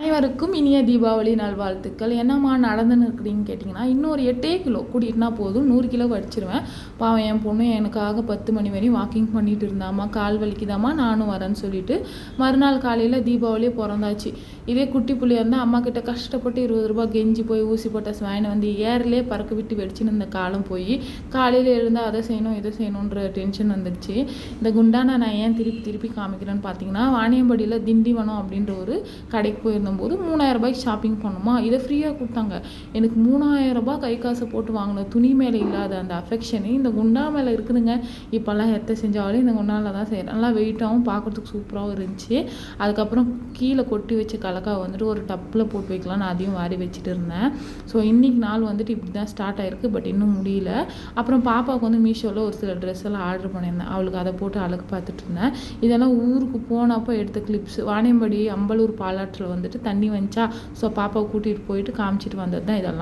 அனைவருக்கும் இனிய தீபாவளி நல்வாழ்த்துக்கள். என்னம்மா நடந்துன்னு இருக்கிறீங்கன்னு கேட்டிங்கன்னா, இன்னொரு 8 கிலோ கூட்டிகிட்டுனா போதும் 100 கிலோ அடிச்சிருவேன். பாவம் என் பொண்ணு எனக்காக 10 மணி வரையும் வாக்கிங் பண்ணிட்டு இருந்தாம்மா. கால் வலிக்குதாம்மா நானும் வரேன்னு சொல்லிட்டு மறுநாள் காலையில் தீபாவளியே பிறந்தாச்சு. இதே குட்டி புள்ளியாக இருந்தால் அம்மா கிட்ட கஷ்டப்பட்டு 20 ரூபா கெஞ்சி போய் ஊசி போட்ட ஸ்வாயினை வந்து ஏர்லேயே பறக்க விட்டு வெடிச்சுன்னு இந்த காலம் போய் காலையில் எழுந்தால் அதை செய்யணும் இதை செய்யணுன்ற டென்ஷன் வந்துடுச்சு. இந்த குண்டானை நான் ஏன் திருப்பி காமிக்கிறேன்னு பார்த்தீங்கன்னா, வாணியம்பாடியில் திண்டிவனம் அப்படின்ற ஒரு கடைக்கு போயிருந்தோம் போது 3000 ரூபாய்க்கு ஷாப்பிங் பண்ணுமா, இதை ஃப்ரீயாக கொடுத்தாங்க. எனக்கு 3000 ரூபாய் கை காசை போட்டு வாங்கின துணி மேலே இல்லாத அந்த அஃபெக்ஷனு இந்த குண்டா மேலே இருக்குதுங்க. இப்போல்லாம் எத்தை செஞ்சாலும் இந்த குண்டாவில் தான் செய்கிறேன். நல்லா வெயிட்டாகவும் பார்க்குறதுக்கு சூப்பராகவும் இருந்துச்சு. அதுக்கப்புறம் கீழே கொட்டி வச்ச கலக்காவை வந்துட்டு ஒரு டப்பில் போட்டு வைக்கலாம்னு அதையும் வாரி வச்சுட்டு இருந்தேன். ஸோ இன்றைக்கி நாள் வந்துட்டு இப்படி தான் ஸ்டார்ட் ஆகிருக்கு. பட் இன்னும் முடியல. அப்புறம் பாப்பாவுக்கு வந்து மீஷோவில் ஒரு சில ட்ரெஸ் எல்லாம் ஆர்டர் பண்ணியிருந்தேன். அவளுக்கு அதை போட்டு அழகு பார்த்துட்டு இருந்தேன். இதெல்லாம் ஊருக்கு போனப்போ எடுத்த கிளிப்ஸ். வாணியம்பாடி அம்பலூர் பாலாற்றில் வந்துட்டு தண்ணி வந்துச்சா, ஸோ பாப்பாவை கூட்டிகிட்டு போயிட்டு காமிச்சிட்டு வந்தது தான் இதெல்லாம்.